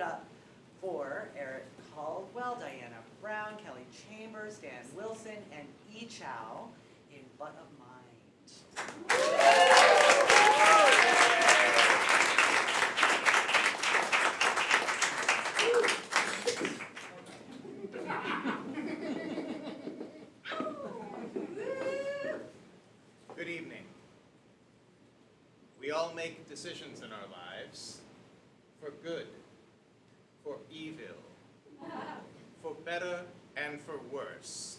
up for Eric Caldwell, Diana Brown, Kelly Chambers, Dan Wilson, and Yichao in Butt of Mind. Good evening. We all make decisions in our lives for good, for evil, for better and for worse.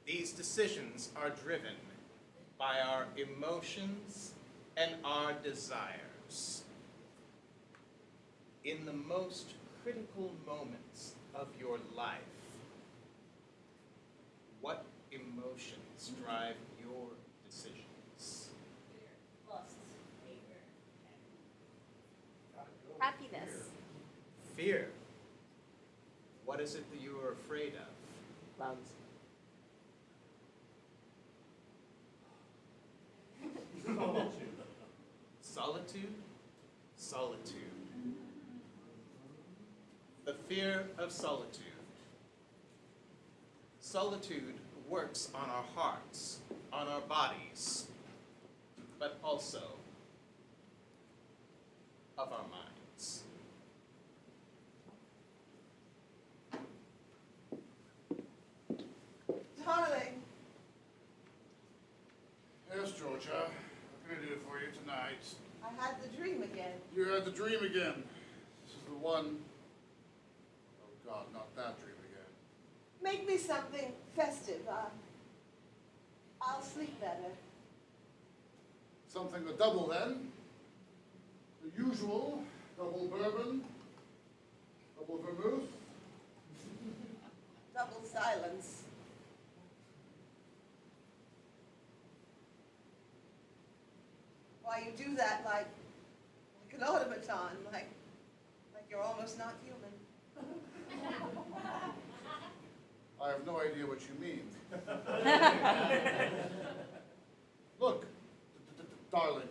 These decisions are driven by our emotions and our desires. In the most critical moments of your life, what emotions drive your decisions? Lust, anger, happiness. Fear. What is it that you are afraid of? Clouds. Solitude? Solitude. The fear of solitude. Solitude works on our hearts, on our bodies, but also of our minds. Darling, Yes, Georgia. What can I do for you tonight? I had the dream again. You had the dream again. This is the one. Oh God, not that dream again. Make me something festive. I'll sleep better. Something to double then. The usual double bourbon, double vermouth. Double silence. Why you do that like an automaton, like you're almost not human. I have no idea what you mean. Look, darling.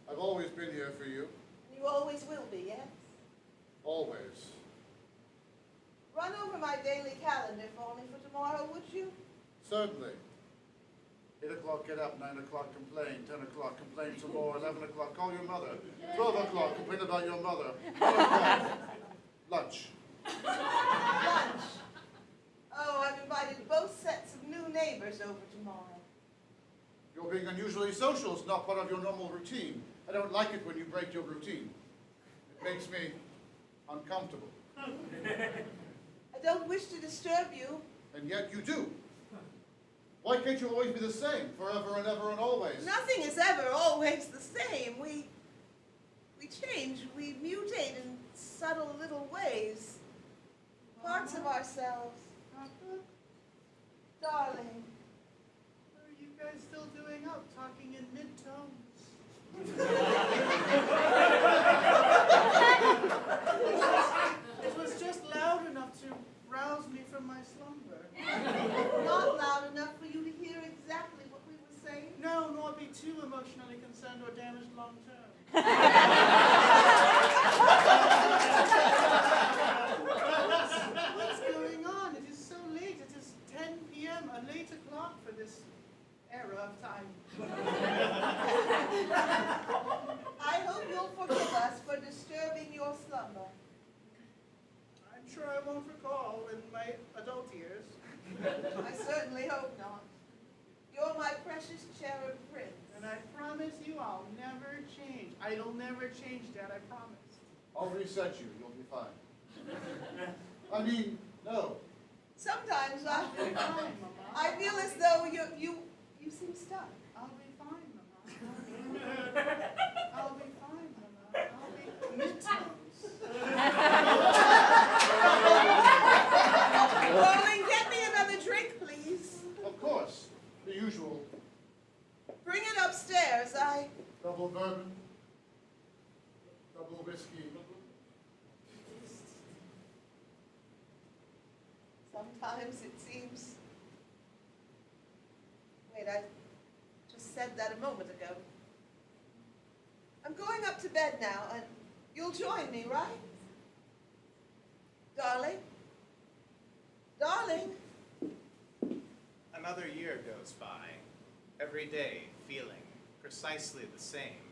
I've always been here for you. You always will be, yes? Always. Run over my daily calendar for me for tomorrow, would you? Certainly. 8 o'clock, get up. 9 o'clock, complain. 10 o'clock, complain some more. 11 o'clock, call your mother. 12 o'clock, complain about your mother. 1 o'clock, lunch. Lunch. Oh, I've invited both sets of new neighbors over tomorrow. You're being unusually social. It's not part of your normal routine. I don't like it when you break your routine. It makes me uncomfortable. I don't wish to disturb you. And yet you do. Why can't you always be the same, forever and ever and always? Nothing is ever always the same. We change, we mutate in subtle little ways. Parts of ourselves. Darling. What are you guys still doing up, talking in mid-tones? It was just loud enough to rouse me from my slumber. Not loud enough for you to hear exactly what we were saying. No, nor be too emotionally concerned or damaged long term. What's going on? It is so late. It is 10 p.m., a late o'clock for this era of time. I hope you'll forgive us for disturbing your slumber. I'm sure I won't recall in my adult years. I certainly hope not. You're my precious cherub prince. And I promise you I'll never change. I'll never change, Dad, I promise. I'll reset you. You'll be fine. I mean, no. Sometimes I'll be fine, Mama. I feel as though you seem stuck. I'll be fine, Mama. I'll be fine, Mama. I'll be mid-tones. Darling, get me another drink, please. Of course. The usual. Bring it upstairs. Double bourbon. Double whiskey. Sometimes it seems... Wait, I just said that a moment ago. I'm going up to bed now, and You'll join me, right? Darling? Darling? Another year goes by, every day feeling precisely the same.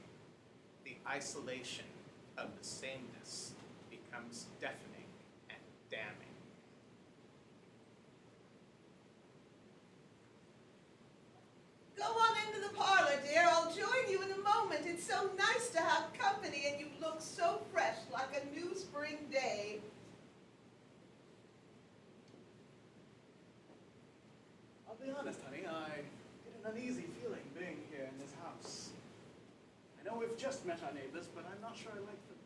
The isolation of the sameness becomes deafening and damning. Go on into the parlor, dear. I'll join you in a moment. It's so nice to have company, and you look so fresh, like a new spring day. I'll be honest, honey, I get an uneasy feeling being here in this house. I know we've just met our neighbors, but I'm not sure I like them.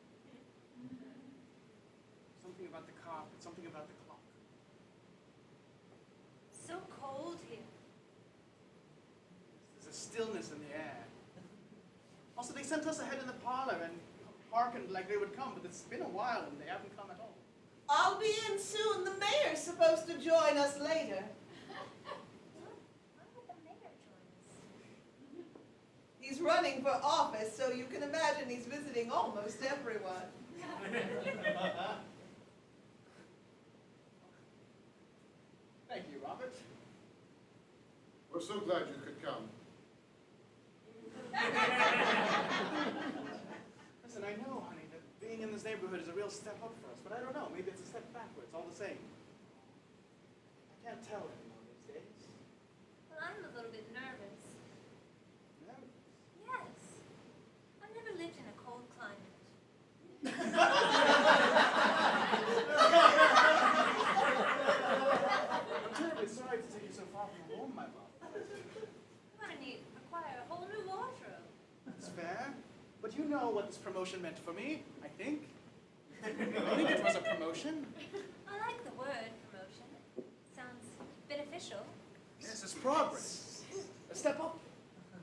Something about the carpet, something about the clock. So cold here. There's a stillness in the air. Also, they sent us ahead in the parlor and hearkened like they would come, but it's been a while and they haven't come at all. I'll be in soon. The mayor's supposed to join us later. Why would the mayor join us? He's running for office, so you can imagine he's visiting almost everyone. Thank you, Robert. We're so glad you could come. Listen, I know, honey, that being in this neighborhood is a real step up for us, but I don't know. Maybe it's a step backwards, all the same. I can't tell anymore these days. Well, I'm a little bit nervous. Nervous. Yes. I've never lived in a cold climate. I'm terribly sorry to take you so far from home, my love. I'm gonna require a whole new wardrobe. That's fair. But you know what this promotion meant for me, I think. I think it was a promotion. I like the word promotion. Sounds beneficial. Yes, it's progress. A step up.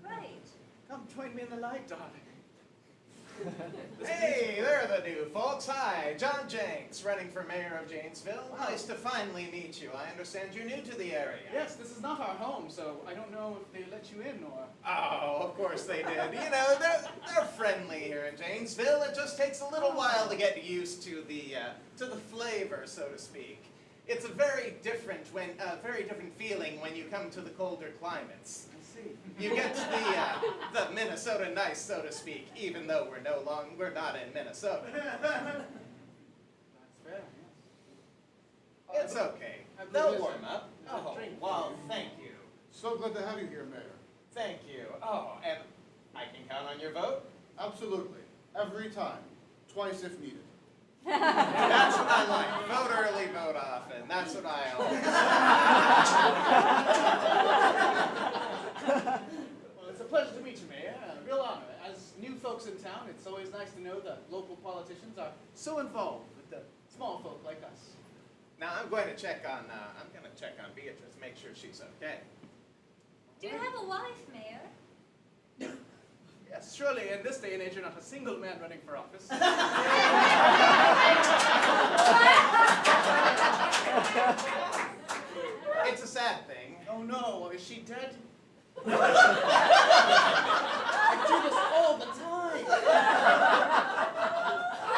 Right. Come join me in the light, darling. Hey, there are the new folks. Hi, John Jenks, running for mayor of Janesville. Nice to finally meet you. I understand you're new to the area. Yes, this is not our home, so I don't know if they let you in or... Oh, of course they did. You know, they're friendly here in Janesville. It just takes a little while to get used to the flavor, so to speak. It's a very different feeling when you come to the colder climates. I see. You get the Minnesota nice, so to speak, even though we're not in Minnesota. That's fair, yes. It's okay. Have They'll this- warm up. Oh, drink. well, thank you. So glad to have you here, Mayor. Thank you. Oh, and I can count on your vote? Absolutely. Every time. Twice if needed. That's what I like. Vote early, vote often. That's what I always Well, it's a pleasure to meet you, Mayor. A real honor. As new folks in town, it's always nice to know that local politicians are so involved with the small folk like us. Now I'm going to check on Beatrice, make sure she's okay. Do you have a wife, Mayor? Yes, surely in this day and age you're not a single man running for office. It's a sad thing. Oh no, is she dead? I do this all the time.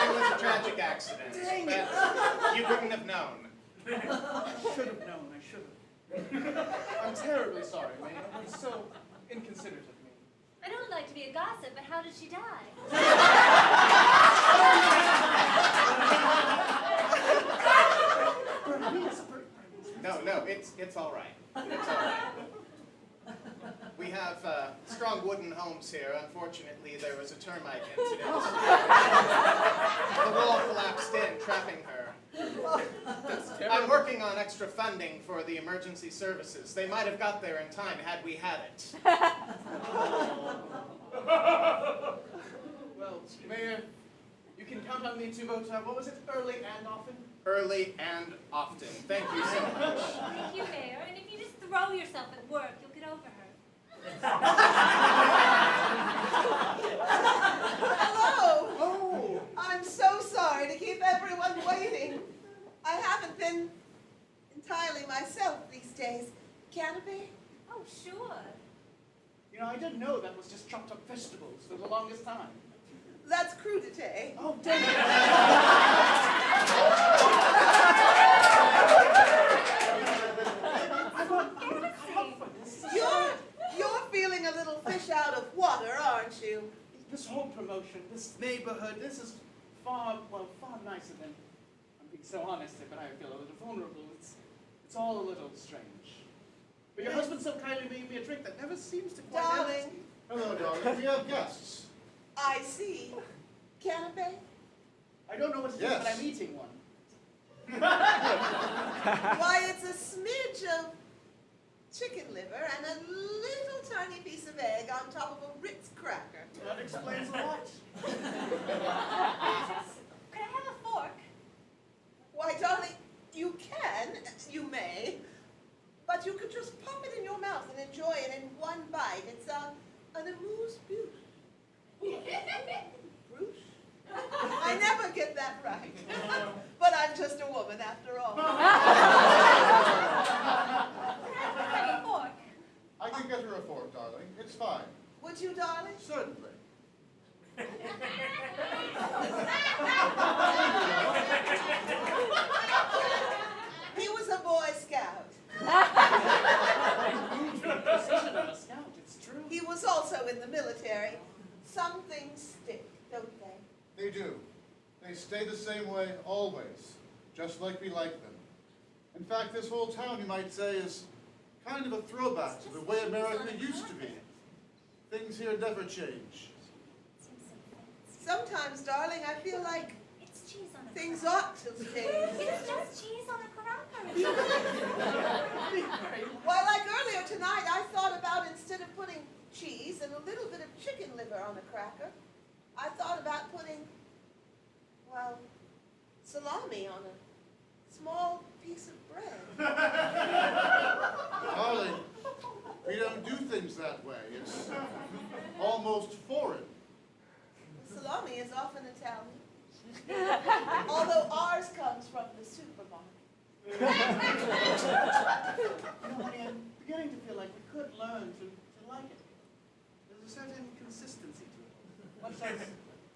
It was a tragic accident. Dang it. But you couldn't have known. I should have known, I should have. I'm terribly sorry, Mayor. It was so inconsiderate of me. I don't like to be a gossip, but how did she die? No, it's all right. It's all right. We have strong wooden homes here. Unfortunately, there was a termite incident. The wall collapsed in, trapping her. That's I'm terrible. working on extra funding for the emergency services. They might have got there in time had we had it. Well, Mayor, you can count on me to vote, what was it, early and often? Early and often. Thank you so much. Thank you, Mayor. And if you just throw yourself at work, you'll get over her. Hello! Oh! I'm so sorry to keep everyone waiting. I haven't been entirely myself these days. Can it be? Oh, sure. You know, I didn't know that was just chopped up vegetables for the longest time. That's crudité. Oh, dang it. You're feeling a little fish out of water, aren't you? This whole promotion, this neighborhood, this is far nicer than, I'm being so honest here, but I feel a little vulnerable. It's all a little strange. But your husband so kindly made me a drink that never seems to quite Darling. empty. Hello, darling. We have guests. I see. Canapé? I don't know what it is, Yes. but I'm eating one. Why, it's a smidge of chicken liver and a little tiny piece of egg on top of a Ritz cracker. That explains a lot. Could I have a fork? Why, darling, you can, you may, but you could just pop it in your mouth and enjoy it in one bite. It's an amuse-bouche. Bouche? I never get that right. But I'm just a woman after all. Could I have a fork? I can get her a fork, darling. It's fine. Would you, darling? Certainly. He was a Boy Scout. Position of a scout, it's true. He was also in the military. Some things stick, don't they? They do. They stay the same way always, just like we like them. In fact, this whole town, you might say, is kind of a throwback to the way America used to be. Things here never change. Sometimes, darling, I feel like It's cheese on a things cracker. ought to change. It's just cheese on a cracker. Why, like earlier tonight, I thought about instead of putting cheese and a little bit of chicken liver on a cracker, I thought about putting, well, salami on a small piece of bread. Darling, we don't do things that way. It's almost foreign. Salami is often Italian, although ours comes from the supermarket. You know, honey, I'm beginning to feel like we could learn to like it. There's a certain consistency to it. Much like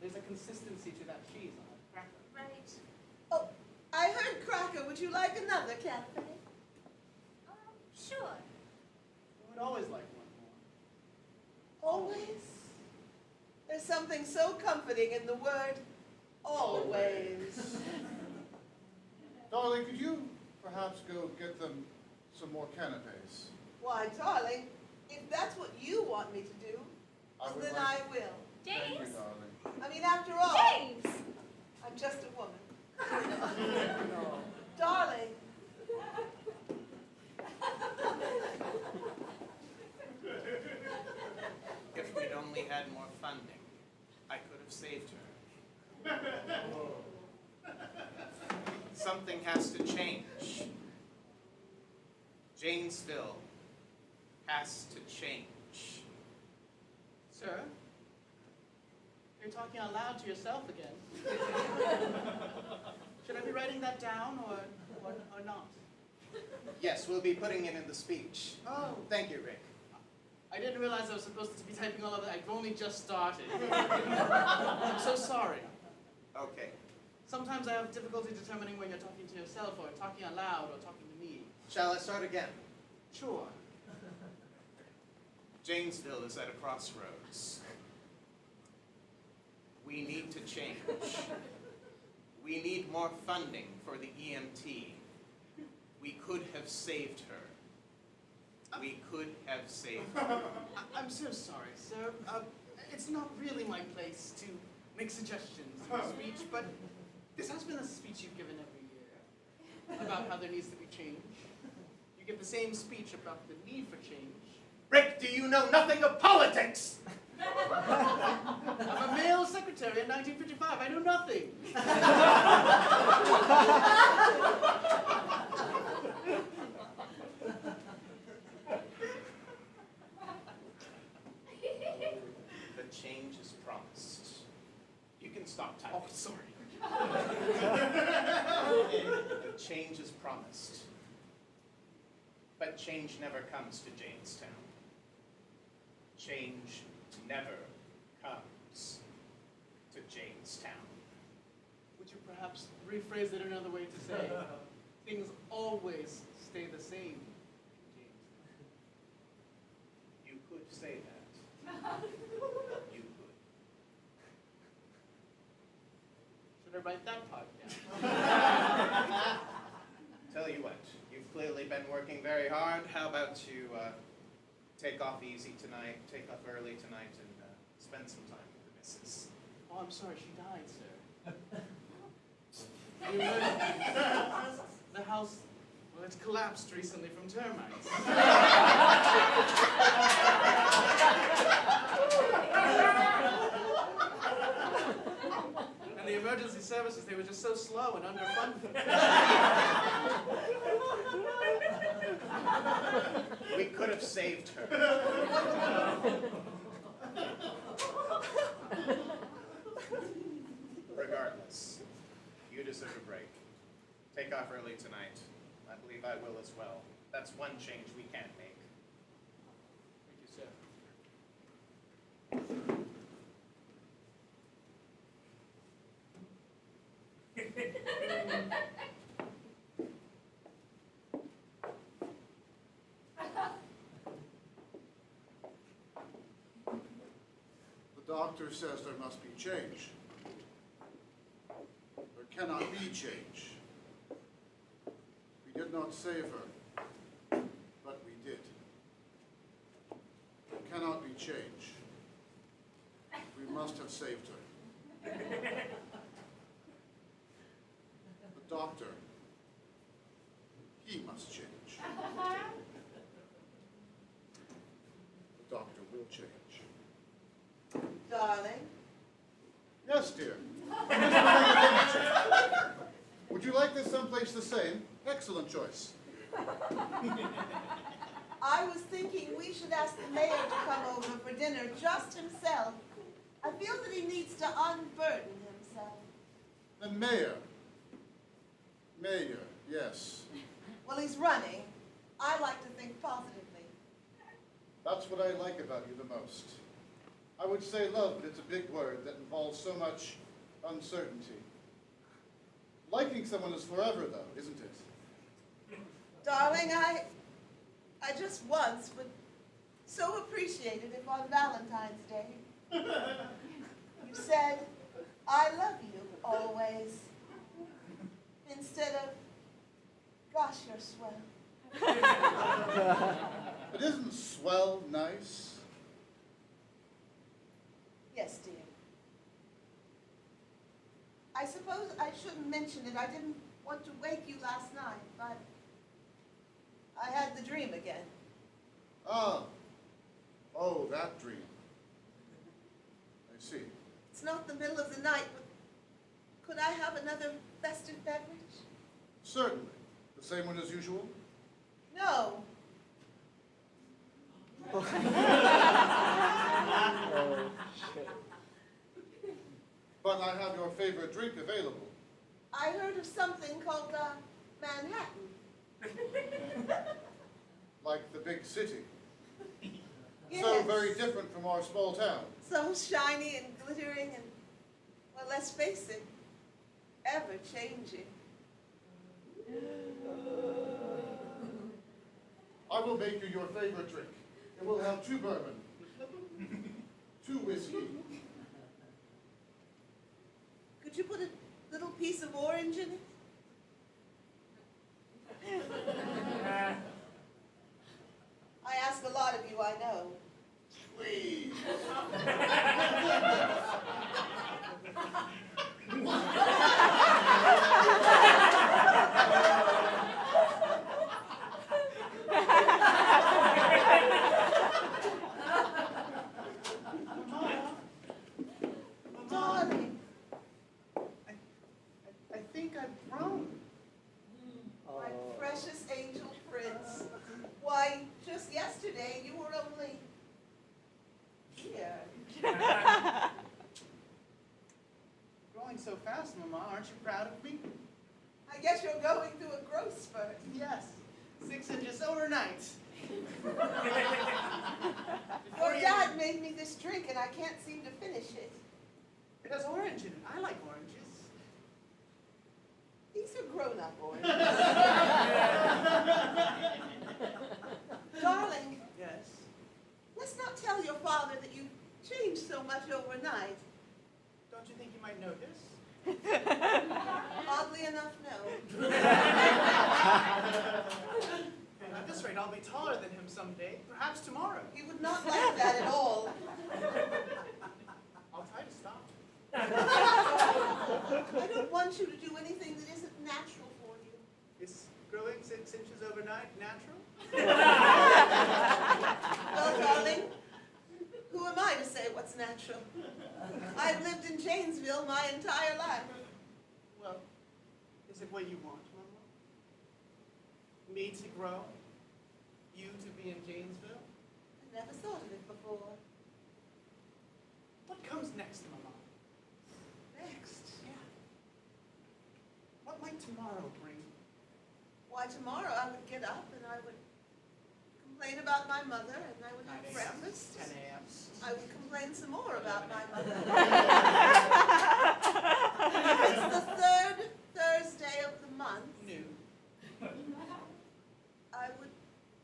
there's a consistency to that cheese on a cracker. Right. Oh, I heard cracker. Would you like another cafe? Sure. We would always like one more. Always? There's something so comforting in the word always. Darling, could you perhaps go get them some more canapes? Why, darling, if that's what you want me to do, I would then like- I will. Thank you, James? darling. I mean, after all, James! I'm just a woman. Darling. If we'd only had more funding, I could have saved her. Something has to change. Janesville has to change. Sir? You're talking out loud to yourself again. Should I be writing that down or not? Yes, we'll be putting it in the speech. Oh. Thank you, Rick. I didn't realize I was supposed to be typing all of that. I've only just started. I'm so sorry. Okay. Sometimes I have difficulty determining when you're talking to yourself or talking out loud or talking to me. Shall I start again? Sure. Janesville is at a crossroads. We need to change. We need more funding for the EMT. We could have saved her. We could have saved her. I'm so sorry, sir. It's not really my place to make suggestions in a speech, but this has been a speech you've given every year about how there needs to be change. You give the same speech about the need for change. Rick, do you know nothing of politics? I'm a male secretary in 1955. I know nothing. The change is promised. You can stop typing. Oh, sorry. The change is promised. But change never comes to Jamestown. Change never comes to Jamestown. Would you perhaps rephrase it another way to say, things always stay the same, James? You could say that. You could. Should I write that part down? Tell you what, you've clearly been working very hard. How about you take off easy tonight, take off early tonight, and spend some time with the missus? Oh, I'm sorry, she died, sir. The house, well, it's collapsed recently from termites. And the emergency services, they were just so slow and underfunded. We could have saved her. Regardless, you deserve a break. Take off early tonight. I believe I will as well. That's one change we can't make. Thank you, sir. The doctor says there must be change. There cannot be change. We did not save her, but we did. There cannot be change. We must have saved her. The doctor, he must change. The doctor will change. Darling, Yes, dear. Would you like this someplace the same? Excellent choice. I was thinking we should ask the mayor to come over for dinner just himself. I feel that he needs to unburden himself. The mayor. Mayor, yes. Well, he's running. I like to think positively. That's what I like about you the most. I would say love, but it's a big word that involves so much uncertainty. Liking someone is forever, though, isn't it? Darling, I just once would so appreciate it if on Valentine's Day you said, I love you always, instead of, gosh, you're swell. But isn't swell nice? Yes, dear. I suppose I shouldn't mention it. I didn't want to wake you last night, but I had the dream again. Ah. Oh, that dream. I see. It's not the middle of the night, but could I have another festive beverage? Certainly. The same one as usual? No. But I have your favorite drink available. I heard of something called Manhattan. Like the big city. Yes. So very different from our small town. So shiny and glittering and, well, let's face it, ever changing. I will make you your favorite drink. It will have 2 bourbon, 2 whiskey. Could you put a little piece of orange in it? I ask a lot of you, I know. Please. Darling, I think I've grown. my precious angel prince. Why, just yesterday you were only here. Growing so fast, Mama, aren't you proud of me? I guess you're going through a growth spurt. Yes, 6 inches overnight. Your dad made me this drink and I can't seem to finish it. It has orange in it. I like oranges. These are grown-up oranges. Darling, Yes. let's not tell your father that you've changed so much overnight. Don't you think you might notice? Oddly enough, no. At this rate, I'll be taller than him someday, perhaps tomorrow. He would not like that at all. I'll try to stop. I don't want you to do anything that isn't natural for you. Is growing 6 inches overnight natural? Well, darling, who am I to say what's natural? I've lived in Janesville my entire life. Well, is it what you want, Mama? Me to grow? You to be in Janesville? I never thought of it before. What comes next, Mama? Next. Yeah. What might tomorrow bring? Why, tomorrow I would get up and I would complain about my mother and I would 9 have a.m., breakfast. 10 a.m. I would complain some more about my mother. If it's the third Thursday of the month, New. I would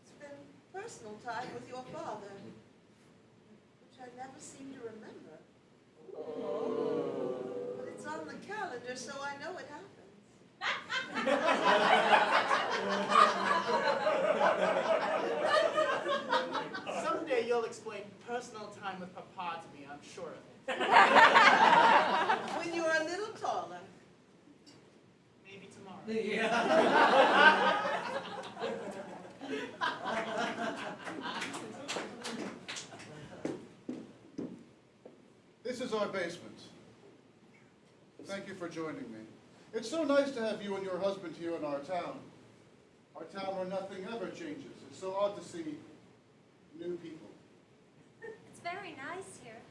spend personal time with your father, which I never seem to remember. But it's on the calendar, so I know it happens. Someday you'll explain personal time with Papa to me, I'm sure of it. When you're a little taller. Maybe tomorrow. This is our basement. Thank you for joining me. It's so nice to have you and your husband here in our town. Our town where nothing ever changes. It's so odd to see new people. It's very nice here.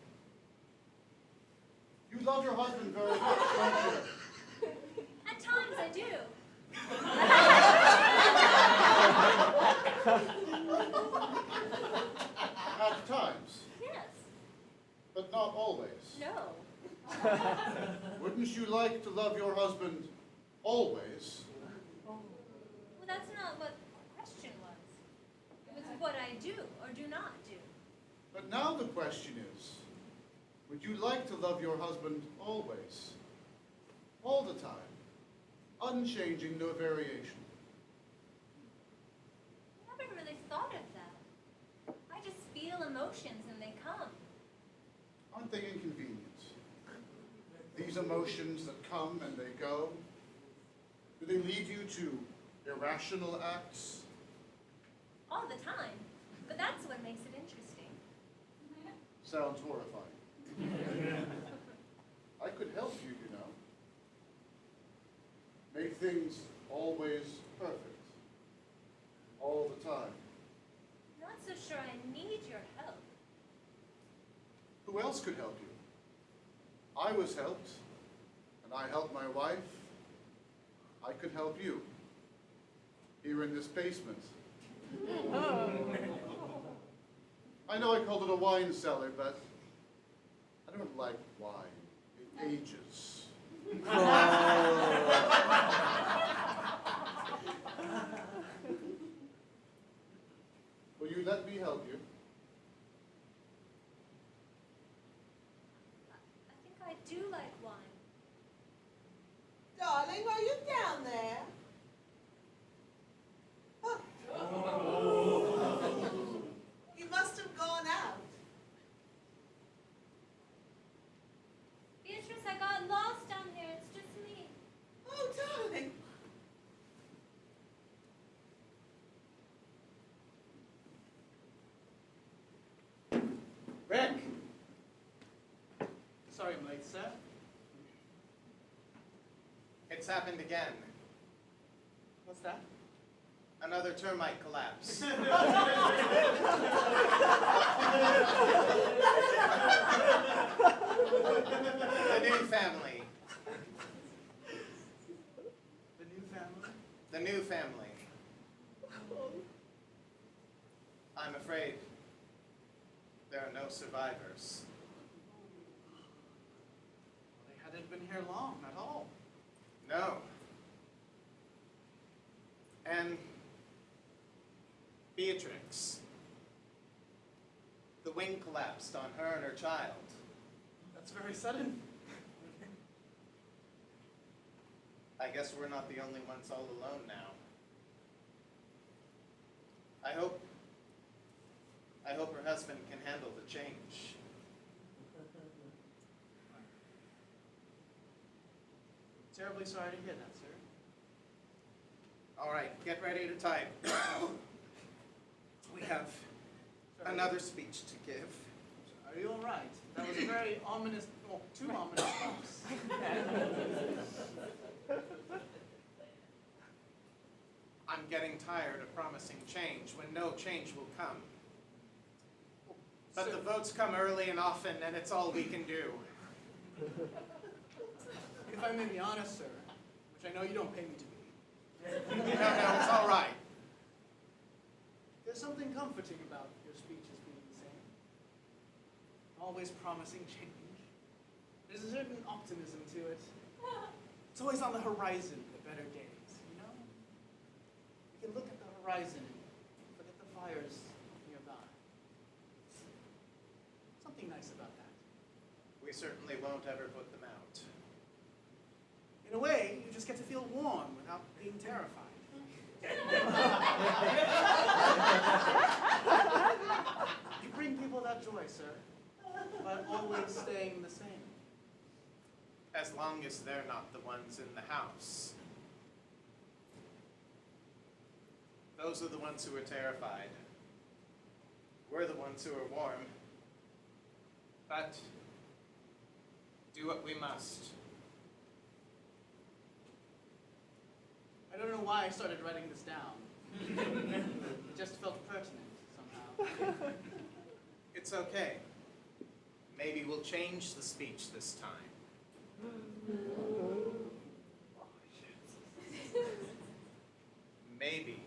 You love your husband very much, don't you? At times I do. At times, Yes. but not always. No. Wouldn't you like to love your husband always? Well, that's not what the question was. It was what I do or do not do. But now the question is, would you like to love your husband always? All the time? Unchanging, no variation. I haven't really thought of that. I just feel emotions and they come. Aren't they inconvenient? These emotions that come and they go, do they lead you to irrational acts? All the time. But that's what makes it interesting. Sounds horrifying. I could help you, you know. Make things always perfect. All the time. I'm not so sure I need your help. Who else could help you? I was helped, and I helped my wife. I could help you. Here in this basement. I know I called it a wine cellar, but I don't like wine. It ages. Will you let me help you? I think I do like wine. Darling, are you down there? Oh. You must have gone out. Beatrice, I got lost down here. It's just me. Oh, darling. Rick! Sorry, I'm late, sir. It's happened again. What's that? Another termite collapse. The new family. The new family? The new family. I'm afraid there are no survivors. Beatrix. The wing collapsed on her and her child. That's very sudden. I guess we're not the only ones all alone now. I hope her husband can handle the change. Terribly sorry to hear that, sir. All right, get ready to type. We have another speech to give. Are you all right? That was a very ominous, well, too ominous box. I'm getting tired of promising change when no change will come. But Sir, the votes come early and often, and it's all we can do. if I may be honest, sir, which I know you don't pay me to be, No, it's all right. there's something comforting about your speeches being the same. Always promising change. There's a certain optimism to it. It's always on the horizon, the better days, you know? You can look at the horizon and forget the fires nearby. Something nice about that. We certainly won't ever put them out. In a way, you just get to feel warm without being terrified. You bring people that joy, sir, but always staying the same. As long as they're not the ones in the house. Those are the ones who are terrified. We're the ones who are warm. But do what we must. I don't know why I started writing this down. It just felt pertinent somehow. It's okay. Maybe we'll change the speech this time. Maybe